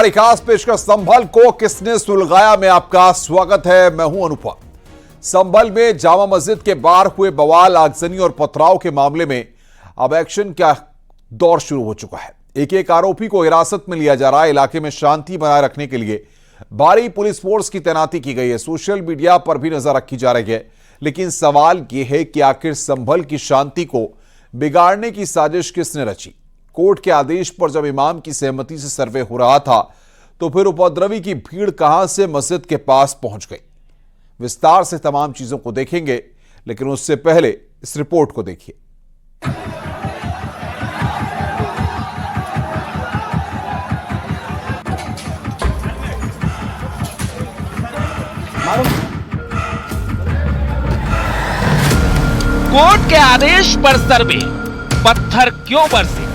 बड़ी खास पेशकश संभल को किसने सुलगाया में आपका स्वागत है। मैं हूं अनुपम। संभल में जामा मस्जिद के बाहर हुए बवाल, आगजनी और पथराव के मामले में अब एक्शन का दौर शुरू हो चुका है। एक एक आरोपी को हिरासत में लिया जा रहा है। इलाके में शांति बनाए रखने के लिए भारी पुलिस फोर्स की तैनाती की गई है। सोशल मीडिया पर भी नजर रखी जा रही है। लेकिन सवाल यह है कि आखिर संभल की शांति को बिगाड़ने की साजिश किसने रची। कोर्ट के आदेश पर जब इमाम की सहमति से सर्वे हो रहा था तो फिर उपद्रवी की भीड़ कहां से मस्जिद के पास पहुंच गई। विस्तार से तमाम चीजों को देखेंगे, लेकिन उससे पहले इस रिपोर्ट को देखिए। कोर्ट के आदेश पर सर्वे, पत्थर क्यों बरसे।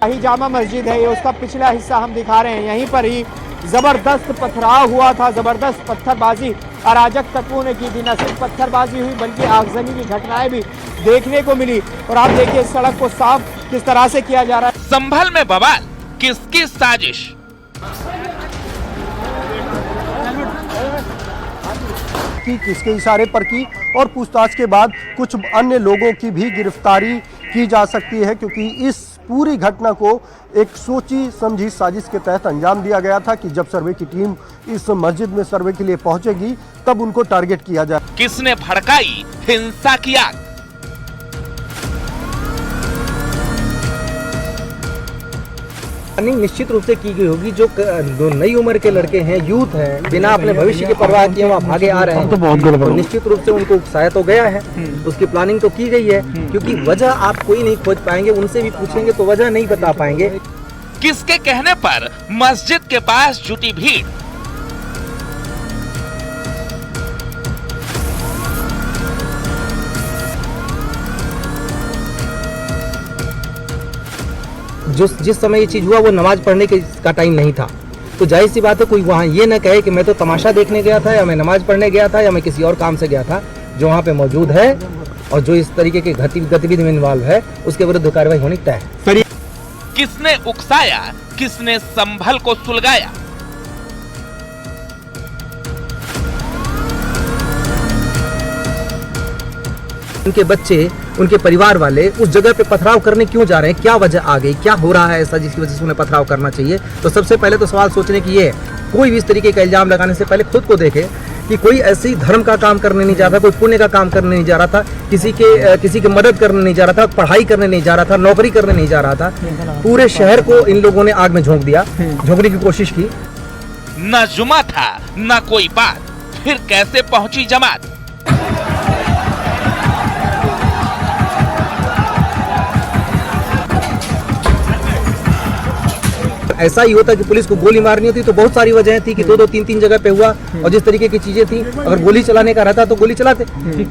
यही जामा मस्जिद है, ये उसका पिछला हिस्सा हम दिखा रहे हैं। यहीं पर ही जबरदस्त पथराव हुआ था, जबरदस्त पत्थरबाजी अराजक तत्वों ने की थी। न सिर्फ पत्थरबाजी हुई बल्कि आगजनी की घटनाएं भी देखने को मिली। और आप देखिए सड़क को साफ किस तरह से किया जा रहा है। संभल में बवाल, किसकी साजिश। किसके इशारे पर की और पूछताछ के बाद कुछ अन्य लोगों की भी गिरफ्तारी की जा सकती है, क्योंकि इस पूरी घटना को एक सोची समझी साजिश के तहत अंजाम दिया गया था कि जब सर्वे की टीम इस मस्जिद में सर्वे के लिए पहुंचेगी तब उनको टारगेट किया जाए। किसने भड़काई हिंसा की आग। प्लानिंग निश्चित रूप से की गई होगी। जो नई उम्र के लड़के हैं, यूथ हैं, बिना अपने भविष्य की परवाह किए वहाँ भागे आ रहे हैं, तो निश्चित रूप से उनको उकसाया तो गया है। उसकी प्लानिंग तो की गई है, क्योंकि वजह आप कोई नहीं खोज पाएंगे। उनसे भी पूछेंगे तो वजह नहीं बता पाएंगे। किसके कहने पर मस्जिद के पास जुटी भीड़। जिस समय ये चीज हुआ वो नमाज पढ़ने का टाइम नहीं था, तो जाहिर सी बात है कोई वहाँ ये न कहे कि मैं तो तमाशा देखने गया था, या मैं नमाज पढ़ने गया था, या मैं किसी और काम से गया था। जो वहाँ पे मौजूद है और जो इस तरीके की गतिविधि में इन्वॉल्व है, उसके विरुद्ध कार्रवाई होनी तय है। किसने उकसाया, किसने संभल को सुलगाया। उनके बच्चे, उनके परिवार वाले उस जगह पे पथराव करने क्यों जा रहे हैं, क्या वजह आ गई, क्या हो रहा है ऐसा जिसकी वजह से उन्हें पथराव करना चाहिए। तो सबसे पहले तो सवाल सोचने की ये है, कोई भी इस तरीके का इल्जाम लगाने से पहले खुद को देखे कि कोई ऐसी धर्म का काम करने नहीं जा रहा था, कोई पुण्य का काम करने नहीं जा रहा था, किसी की मदद करने नहीं जा रहा था, पढ़ाई करने नहीं जा रहा था, नौकरी करने नहीं जा रहा था। पूरे शहर को इन लोगों ने आग में झोंक दिया, झोंकने की कोशिश की। न जुमा था न कोई बात, फिर कैसे पहुंची जमात। ऐसा ही होता कि पुलिस को गोली मारनी होती तो बहुत सारी वजहें थी कि दो तीन तीन जगह पे हुआ, और जिस तरीके की चीजें थी, अगर गोली चलाने का रहता तो गोली चलाते।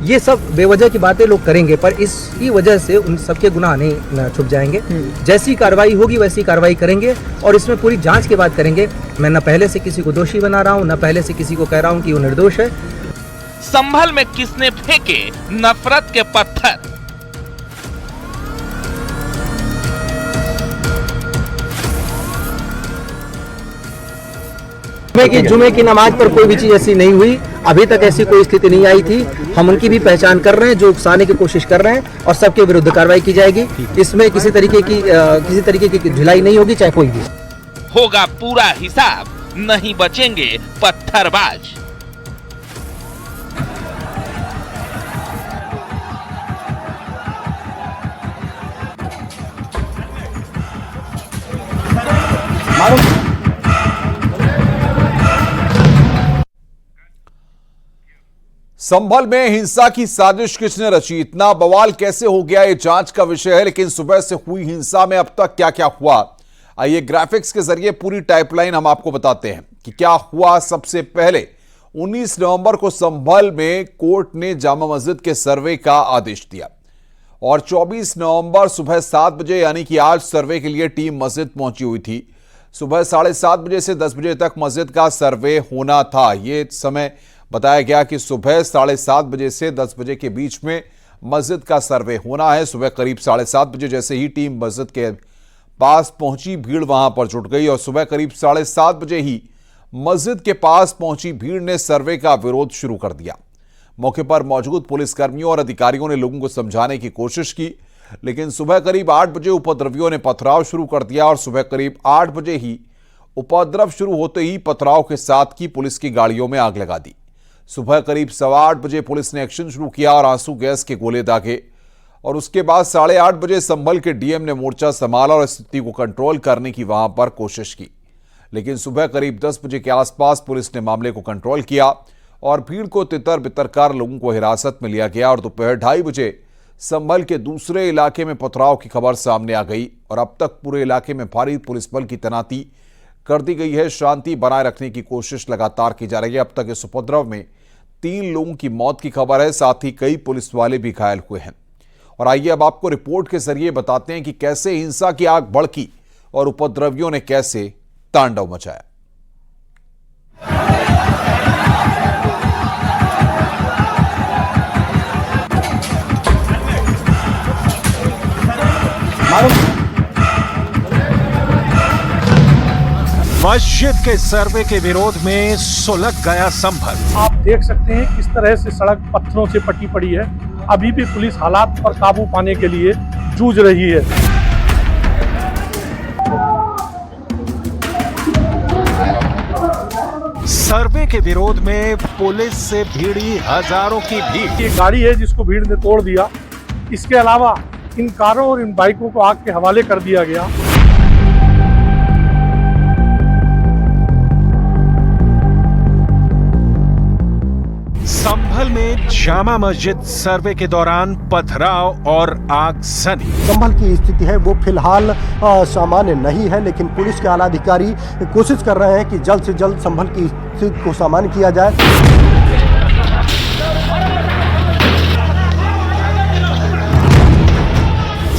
ये सब बेवजह की बातें लोग करेंगे, पर इसकी वजह से उन सबके गुनाह नहीं छुप जाएंगे। जैसी कार्रवाई होगी वैसी कार्रवाई करेंगे, और इसमें पूरी जांच के बाद करेंगे। मैं न पहले से किसी को दोषी बना रहा हूँ, न पहले से किसी को कह रहा हूँ कि वो निर्दोष है। संभल में किसने फेंके नफरत के पत्थर। जुमे की नमाज पर कोई भी चीज ऐसी नहीं हुई, अभी तक ऐसी कोई स्थिति नहीं आई थी। हम उनकी भी पहचान कर रहे हैं जो उकसाने की कोशिश कर रहे हैं, और सबके विरुद्ध कार्रवाई की जाएगी। इसमें किसी तरीके की ढिलाई नहीं होगी, चाहे कोई भी होगा पूरा हिसाब। नहीं बचेंगे पत्थरबाज। संभल में हिंसा की साजिश किसने रची, इतना बवाल कैसे हो गया, ये जांच का विषय है। लेकिन सुबह से हुई हिंसा में अब तक क्या क्या हुआ, आइए ग्राफिक्स के जरिए पूरी टाइपलाइन हम आपको बताते हैं कि क्या हुआ। सबसे पहले 19 नवंबर को संभल में कोर्ट ने जामा मस्जिद के सर्वे का आदेश दिया और 24 नवंबर सुबह 7 बजे यानी कि आज सर्वे के लिए टीम मस्जिद पहुंची हुई थी। सुबह 7:30 बजे से 10 बजे तक मस्जिद का सर्वे होना था। ये समय बताया गया कि सुबह 7:30 बजे से 10 बजे के बीच में मस्जिद का सर्वे होना है। सुबह करीब 7:30 बजे जैसे ही टीम मस्जिद के पास पहुंची, भीड़ वहां पर जुट गई और सुबह करीब 7:30 बजे ही मस्जिद के पास पहुंची भीड़ ने सर्वे का विरोध शुरू कर दिया। मौके पर मौजूद पुलिसकर्मियों और अधिकारियों ने लोगों को समझाने की कोशिश की, लेकिन सुबह करीब 8 बजे उपद्रवियों ने पथराव शुरू कर दिया और सुबह करीब 8 बजे ही उपद्रव शुरू होते ही पथराव के साथ ही पुलिस की गाड़ियों में आग लगा दी। सुबह करीब 8:15 बजे पुलिस ने एक्शन शुरू किया और आंसू गैस के गोले दागे और उसके बाद 8:30 बजे संभल के डीएम ने मोर्चा संभाला और स्थिति को कंट्रोल करने की वहां पर कोशिश की, लेकिन सुबह करीब 10 बजे के आसपास पुलिस ने मामले को कंट्रोल किया और भीड़ को तितर बितर कर लोगों को हिरासत में लिया गया और दोपहर 2:30 बजे संभल के दूसरे इलाके में पथराव की खबर सामने आ गई और अब तक पूरे इलाके में भारी पुलिस बल की तैनाती कर दी गई है। शांति बनाए रखने की कोशिश लगातार की जा रही है। अब तक इस उपद्रव में 3 लोगों की मौत की खबर है, साथ ही कई पुलिस वाले भी घायल हुए हैं। और आइए अब आपको रिपोर्ट के जरिए बताते हैं कि कैसे हिंसा की आग भड़की और उपद्रवियों ने कैसे तांडव मचाया। मस्जिद के सर्वे के विरोध में सुलग गया संभल। आप देख सकते हैं किस तरह से सड़क पत्थरों से पटी पड़ी है। अभी भी पुलिस हालात पर काबू पाने के लिए जूझ रही है। सर्वे के विरोध में पुलिस से भिड़ी हजारों की भीड़। ये गाड़ी है जिसको भीड़ ने तोड़ दिया। इसके अलावा इन कारों और इन बाइकों को आग के हवाले कर दिया गया। संभल में जामा मस्जिद सर्वे के दौरान पथराव और आगजनी। संभल की स्थिति है वो फिलहाल सामान्य नहीं है, लेकिन पुलिस के आला अधिकारी कोशिश कर रहे हैं कि जल्द से जल्द संभल की स्थिति को सामान्य किया जाए।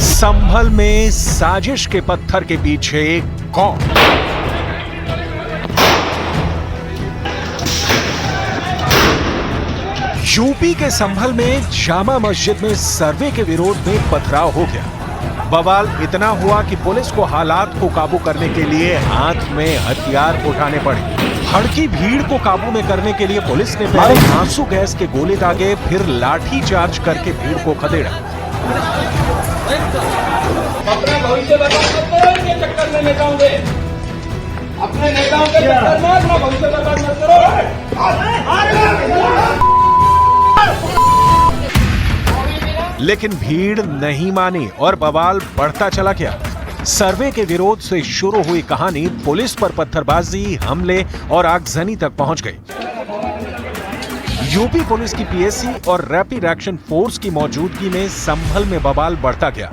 संभल में साजिश के पत्थर के पीछे कौन? यूपी के संभल में जामा मस्जिद में सर्वे के विरोध में पथराव हो गया। बवाल इतना हुआ कि पुलिस को हालात को काबू करने के लिए हाथ में हथियार उठाने पड़े। भड़की भीड़ को काबू में करने के लिए पुलिस ने पहले आंसू गैस के गोले दागे, फिर लाठी चार्ज करके भीड़ को खदेड़ा। अपना भविष्य चक्कर में नेताओं के अपने नेताओं के चक्कर में अपना भविष्य बर्बाद मत करो। लेकिन भीड़ नहीं मानी और बवाल बढ़ता चला गया। सर्वे के विरोध से शुरू हुई कहानी पुलिस पर पत्थरबाजी, हमले और आगजनी तक पहुंच गई। यूपी पुलिस की पीएसी और रैपिड एक्शन फोर्स की मौजूदगी में संभल में बवाल बढ़ता गया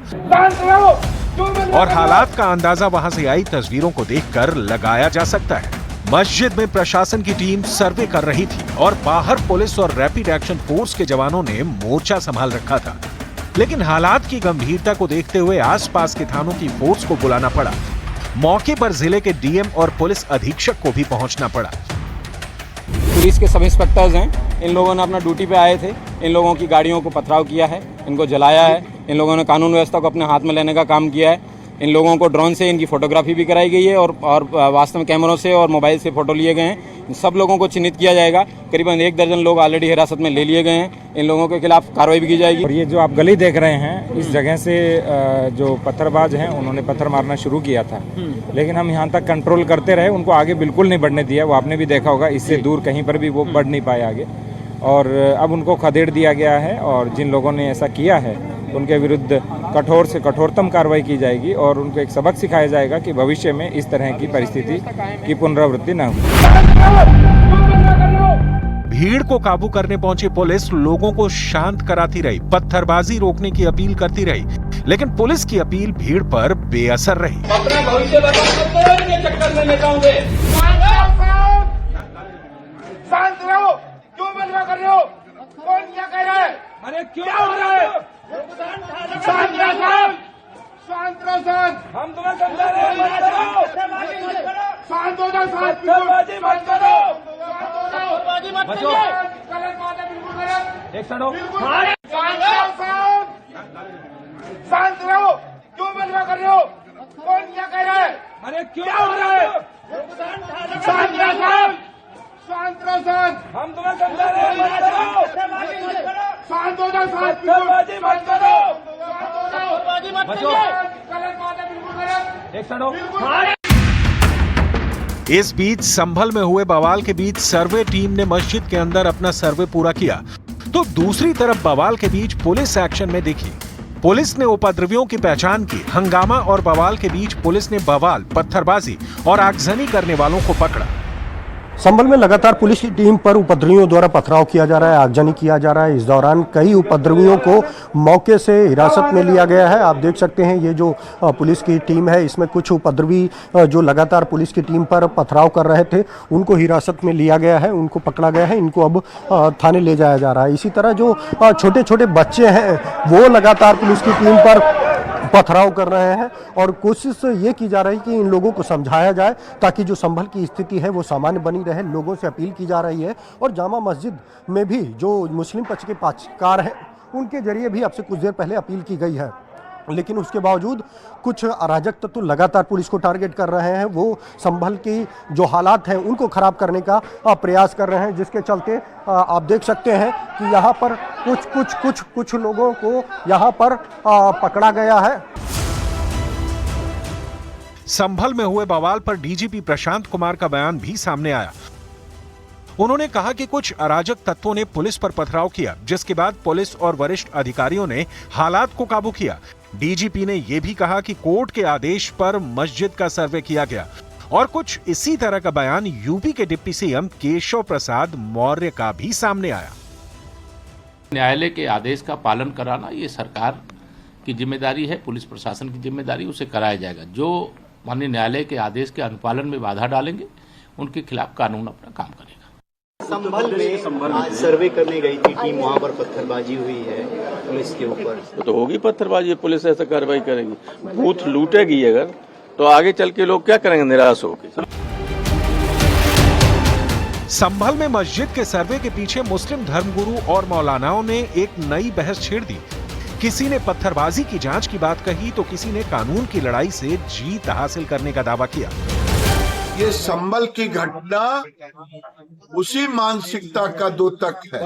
और हालात का अंदाजा वहां से आई तस्वीरों को देखकर लगाया जा सकता है। मस्जिद में प्रशासन की टीम सर्वे कर रही थी और बाहर पुलिस और रैपिड एक्शन फोर्स के जवानों ने मोर्चा संभाल रखा था, लेकिन हालात की गंभीरता को देखते हुए आसपास के थानों की फोर्स को बुलाना पड़ा। मौके पर जिले के डीएम और पुलिस अधीक्षक को भी पहुंचना पड़ा। पुलिस के सब इंस्पेक्टर्स हैं, इन लोगों ने अपना ड्यूटी पे आए थे, इन लोगों की गाड़ियों को पथराव किया है, इनको जलाया है, इन लोगों ने कानून व्यवस्था को अपने हाथ में लेने का काम किया है। इन लोगों को ड्रोन से इनकी फोटोग्राफी भी कराई गई है और वास्तव में कैमरों से और मोबाइल से फोटो लिए गए हैं। सब लोगों को चिन्हित किया जाएगा। करीबन 1 दर्जन लोग ऑलरेडी हिरासत में ले लिए गए हैं। इन लोगों के खिलाफ कार्रवाई भी की जाएगी। और ये जो आप गली देख रहे हैं, इस जगह से जो पत्थरबाज हैं उन्होंने पत्थर मारना शुरू किया था, लेकिन हम यहाँ तक कंट्रोल करते रहे, उनको आगे बिल्कुल नहीं बढ़ने दिया। वो आपने भी देखा होगा, इससे दूर कहीं पर भी वो बढ़ नहीं पाए आगे। और अब उनको खदेड़ दिया गया है और जिन लोगों ने ऐसा किया है उनके विरुद्ध कठोर से कठोरतम कार्रवाई की जाएगी और उनको एक सबक सिखाया जाएगा कि भविष्य में इस तरह की परिस्थिति की पुनरावृत्ति न हो। भीड़ को काबू करने पहुंची पुलिस लोगों को शांत कराती रही, पत्थरबाजी रोकने की अपील करती रही, लेकिन पुलिस की अपील भीड़ पर बेअसर रही। अपना भविष्य बर्बाद मत करो इनके चक्कर में नेताओं के। शांत रहो, क्यों बदला कर रहे हो? कौन क्या कह रहा है? अरे क्या हो रहा है? शांत रहो, शांत रहो सर। हम तुम्हें समझा रहे हैं, शांत हो जाओ, शांत मत करो। शांत रहो, क्यों बलवा कर रहे हो? कौन क्या कह रहा है? अरे क्या हो रहा है? शांत रहो, शांत रहो, शांत। हम तुम्हें समझा रहे हैं, शांत हो जाओ, शांत मत करो, इस बीच संभल में हुए बवाल के बीच सर्वे टीम ने मस्जिद के अंदर अपना सर्वे पूरा किया, तो दूसरी तरफ बवाल के बीच पुलिस एक्शन में दिखी। पुलिस ने उपद्रवियों की पहचान की। हंगामा और बवाल के बीच पुलिस ने बवाल, पत्थरबाजी और आगजनी करने वालों को पकड़ा। संभल में लगातार पुलिस की टीम पर उपद्रवियों द्वारा पथराव किया जा रहा है, आगजनी किया जा रहा है। इस दौरान कई उपद्रवियों को मौके से हिरासत में लिया गया है। आप देख सकते हैं ये जो पुलिस की टीम है, इसमें कुछ उपद्रवी जो लगातार पुलिस की टीम पर पथराव कर रहे थे उनको हिरासत में लिया गया है, उनको पकड़ा गया है, इनको अब थाने ले जाया जा रहा है। इसी तरह जो छोटे छोटे बच्चे हैं वो लगातार पुलिस की टीम पर पथराव कर रहे हैं और कोशिश ये की जा रही है कि इन लोगों को समझाया जाए ताकि जो संभल की स्थिति है वो सामान्य बनी रहे। लोगों से अपील की जा रही है और जामा मस्जिद में भी जो मुस्लिम पक्ष के पक्षकार हैं उनके जरिए भी अब से कुछ देर पहले अपील की गई है, लेकिन उसके बावजूद कुछ अराजक तत्व लगातार पुलिस को टारगेट कर रहे हैं। वो संभल की जो हालात हैं उनको खराब करने का प्रयास कर रहे हैं, जिसके चलते आप देख सकते हैं कि यहाँ पर कुछ लोगों को यहाँ पर पकड़ा गया है। संभल में हुए बवाल पर डीजीपी प्रशांत कुमार का बयान भी सामने आया। उन्होंने कहा कि कुछ अराजक तत्वों ने पुलिस पर पथराव किया, जिसके बाद पुलिस और वरिष्ठ अधिकारियों ने हालात को काबू किया। डीजीपी ने यह भी कहा कि कोर्ट के आदेश पर मस्जिद का सर्वे किया गया और कुछ इसी तरह का बयान यूपी के डिप्टी सीएम केशव प्रसाद मौर्य का भी सामने आया। न्यायालय के आदेश का पालन कराना ये सरकार की जिम्मेदारी है, पुलिस प्रशासन की जिम्मेदारी, उसे कराया जाएगा। जो माननीय न्यायालय के आदेश के अनुपालन में बाधा डालेंगे उनके खिलाफ कानून अपना काम करेगा। संभल में आज सर्वे करने गई थी टीम, वहाँ पर पत्थरबाजी हुई है पुलिस के ऊपर। तो होगी पत्थरबाजी, पुलिस ऐसा कार्रवाई करेगी। बूथ लूटेगी अगर तो आगे चल के लोग क्या करेंगे, निराश होकर। संभल में मस्जिद के सर्वे के पीछे मुस्लिम धर्मगुरु और मौलानाओं ने एक नई बहस छेड़ दी। किसी ने पत्थरबाजी की जांच की बात कही तो किसी ने कानून की लड़ाई से जीत हासिल करने का दावा किया। ये संभल की घटना उसी मानसिकता का द्योतक है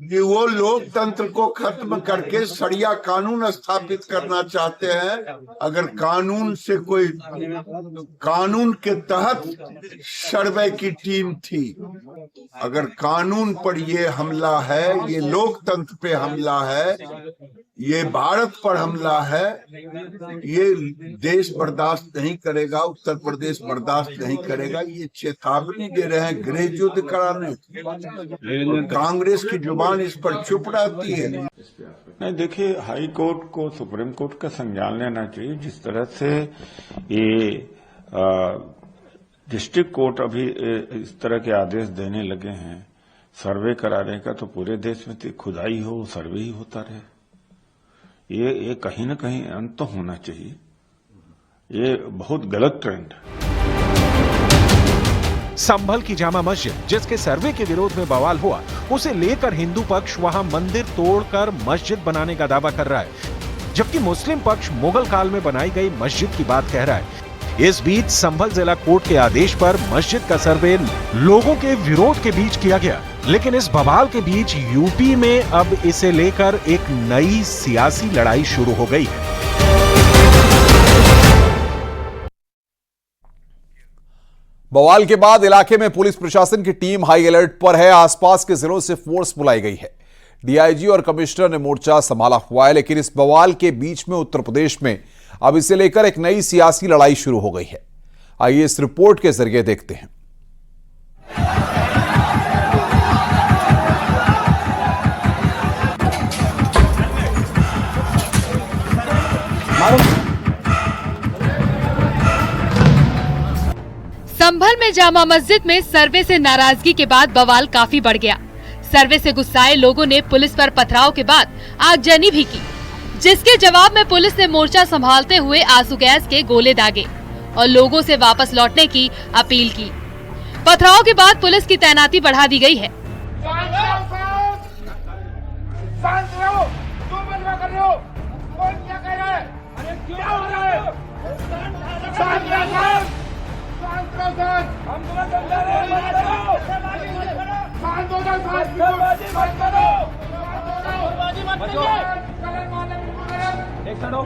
कि वो लोकतंत्र को खत्म करके सरिया कानून स्थापित करना चाहते हैं। अगर कानून से कोई कानून के तहत सर्वे की टीम थी, अगर कानून पर ये हमला है, ये लोकतंत्र पे हमला है, ये भारत पर हमला है, ये देश बर्दाश्त नहीं करेगा, उत्तर प्रदेश बर्दाश्त नहीं करेगा। ये चेतावनी दे रहे हैं गृह युद्ध कराने। कांग्रेस की जुबान इस पर चुप रहती है। नहीं, देखिए, हाई कोर्ट को सुप्रीम कोर्ट का संज्ञान लेना चाहिए। जिस तरह से ये डिस्ट्रिक्ट कोर्ट अभी इस तरह के आदेश देने लगे हैं सर्वे कराने का, तो पूरे देश में खुदाई हो, सर्वे ही होता रहे। ये कहीं न कहीं अंत तो होना चाहिए। ये बहुत गलत ट्रेंड है। संभल की जामा मस्जिद, जिसके सर्वे के विरोध में बवाल हुआ, उसे लेकर हिंदू पक्ष वहां मंदिर तोड़कर मस्जिद बनाने का दावा कर रहा है, जबकि मुस्लिम पक्ष मुगल काल में बनाई गई मस्जिद की बात कह रहा है। इस बीच संभल जिला कोर्ट के आदेश पर मस्जिद का सर्वे लोगों के विरोध के बीच किया गया, लेकिन इस बवाल के बीच यूपी में अब इसे लेकर एक नई सियासी लड़ाई शुरू हो गई है। बवाल के बाद इलाके में पुलिस प्रशासन की टीम हाई अलर्ट पर है। आसपास के जिलों से फोर्स बुलाई गई है। डीआईजी और कमिश्नर ने मोर्चा संभाला हुआ है, लेकिन इस बवाल के बीच में उत्तर प्रदेश में अब इसे लेकर एक नई सियासी लड़ाई शुरू हो गई है। आइए इस रिपोर्ट के जरिए देखते हैं। संभल में जामा मस्जिद में सर्वे से नाराजगी के बाद बवाल काफी बढ़ गया। सर्वे से गुस्साए लोगों ने पुलिस पर पथराव के बाद आगजनी भी की, जिसके जवाब में पुलिस ने मोर्चा संभालते हुए आंसू गैस के गोले दागे और लोगों से वापस लौटने की अपील की। पथराव के बाद पुलिस की तैनाती बढ़ा दी गई है। शांत रहो, क्यों बलवा कर रहे हो? कौन क्या कह रहा है? अरे क्या हो रहा है? शांत रहो, शांत रहो सर। हम तुम्हें समझा रहे हैं, मत करो। शांत हो जाओ, शांत मत करो। मत करो। कलर मारना बिल्कुल गलत। एक सड़ो।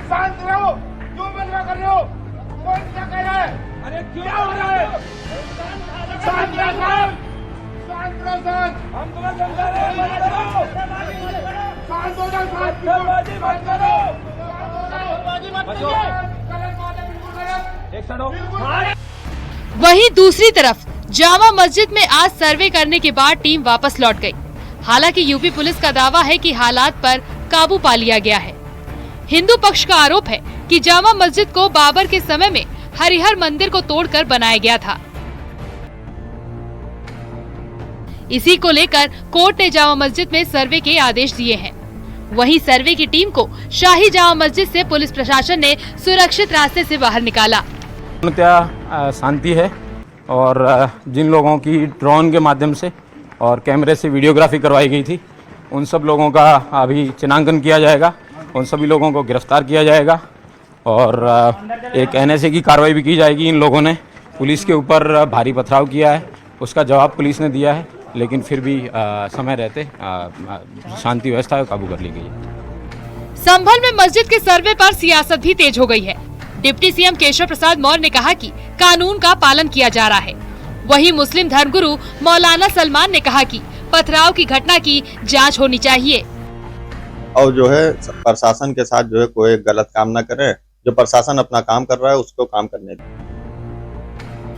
शांत रहो, क्यों बलवा कर रहे हो? कौन क्या कह रहा है? अरे क्या हो रहा है? शांत रहो, हम तुम्हें समझा रहे हैं, मत करो। शांत हो जाओ, शांत मत करो। एक सड़ो। वहीं दूसरी तरफ जामा मस्जिद में आज सर्वे करने के बाद टीम वापस लौट गई। हालांकि यूपी पुलिस का दावा है कि हालात पर काबू पा लिया गया है। हिंदू पक्ष का आरोप है कि जामा मस्जिद को बाबर के समय में हरिहर मंदिर को तोड़कर बनाया गया था। इसी को लेकर कोर्ट ने जामा मस्जिद में सर्वे के आदेश दिए हैं। वहीं सर्वे की टीम को शाही जामा मस्जिद से पुलिस प्रशासन ने सुरक्षित रास्ते से बाहर निकाला। शांति है और जिन लोगों की ड्रोन के माध्यम से और कैमरे से वीडियोग्राफी करवाई गई थी, उन सब लोगों का अभी चिन्हांकन किया जाएगा, उन सभी लोगों को गिरफ्तार किया जाएगा और एक NSA की कार्रवाई भी की जाएगी। इन लोगों ने पुलिस के ऊपर भारी पथराव किया है, उसका जवाब पुलिस ने दिया है, लेकिन फिर भी समय रहते शांति व्यवस्था काबू कर ली गई है। संभल में मस्जिद के सर्वे पर सियासत भी तेज हो गई है। डिप्टी सीएम केशव प्रसाद मौर्य ने कहा कि कानून का पालन किया जा रहा है। वहीं मुस्लिम धर्मगुरु मौलाना सलमान ने कहा कि पथराव की घटना की जांच होनी चाहिए और जो है प्रशासन के साथ जो है कोई गलत काम न करे। जो प्रशासन अपना काम कर रहा है उसको काम करने दें।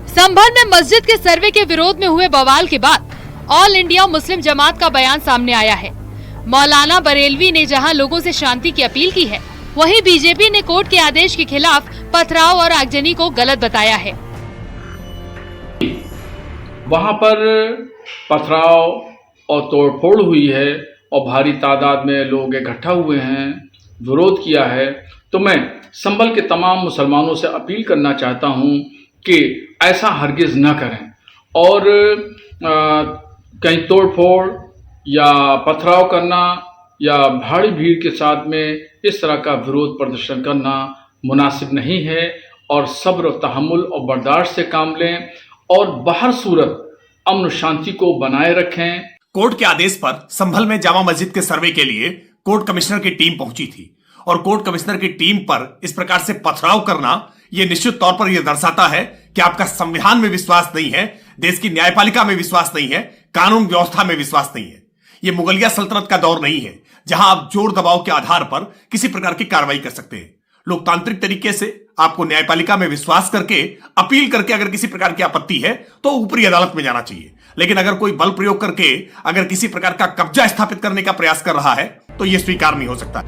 संभल में मस्जिद के सर्वे के विरोध में हुए बवाल के बाद ऑल इंडिया मुस्लिम जमात का बयान सामने आया है। मौलाना बरेलवी ने जहां लोगों से शांति की अपील की है, वहीं बीजेपी ने कोर्ट के आदेश के खिलाफ पथराव और आगजनी को गलत बताया है। वहां पर पथराव और तोड़फोड़ हुई है और भारी तादाद में लोग इकट्ठा हुए हैं, विरोध किया है, तो मैं संभल के तमाम मुसलमानों से अपील करना चाहता हूं कि ऐसा हरगिज न करें और कहीं तोड़फोड़ या पथराव करना या भारी भीड़ के साथ में इस तरह का विरोध प्रदर्शन करना मुनासिब नहीं है और सब्र, तहम्मुल और बर्दाश्त से काम लें और बाहर सूरत अमन शांति को बनाए रखें। कोर्ट के आदेश पर संभल में जामा मस्जिद के सर्वे के लिए कोर्ट कमिश्नर की टीम पहुंची थी और कोर्ट कमिश्नर की टीम पर इस प्रकार से पथराव करना यह निश्चित तौर पर यह दर्शाता है कि आपका संविधान में विश्वास नहीं है, देश की न्यायपालिका में विश्वास नहीं है, कानून व्यवस्था में विश्वास नहीं है। यह मुगलिया सल्तनत का दौर नहीं है जहां आप जोर दबाव के आधार पर किसी प्रकार की कार्रवाई कर सकते हैं। लोकतांत्रिक तरीके से आपको न्यायपालिका में विश्वास करके अपील करके अगर किसी प्रकार की आपत्ति है तो ऊपरी अदालत में जाना चाहिए, लेकिन अगर कोई बल प्रयोग करके अगर किसी प्रकार का कब्जा स्थापित करने का प्रयास कर रहा है तो यह स्वीकार नहीं हो सकता।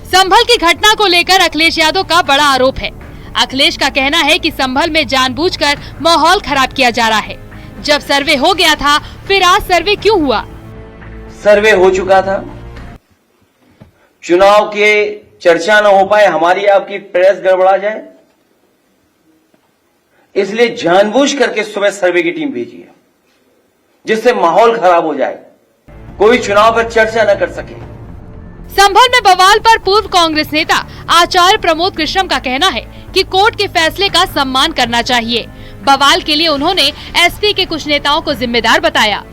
संभल की घटना को लेकर अखिलेश यादव का बड़ा आरोप है। अखिलेश का कहना है कि संभल में जानबूझकर माहौल खराब किया जा रहा है। जब सर्वे हो गया था फिर आज सर्वे क्यों हुआ? सर्वे हो चुका था, चुनाव के चर्चा न हो पाए, हमारी आपकी प्रेस गड़बड़ा जाए, इसलिए जानबूझ करके सुबह सर्वे की टीम भेजी है जिससे माहौल खराब हो जाए, कोई चुनाव पर चर्चा न कर सके। संभल में बवाल पर पूर्व कांग्रेस नेता आचार्य प्रमोद कृष्णम का कहना है कि कोर्ट के फैसले का सम्मान करना चाहिए। बवाल के लिए उन्होंने एसपी के कुछ नेताओं को जिम्मेदार बताया।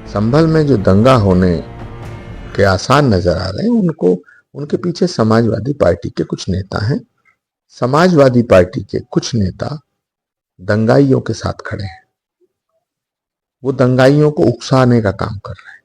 संभल में जो दंगा होने के आसार नजर आ रहे हैं, उनके पीछे समाजवादी पार्टी के कुछ नेता हैं। समाजवादी पार्टी के कुछ नेता दंगाइयों के साथ खड़े हैं, वो दंगाइयों को उकसाने का काम कर रहे हैं।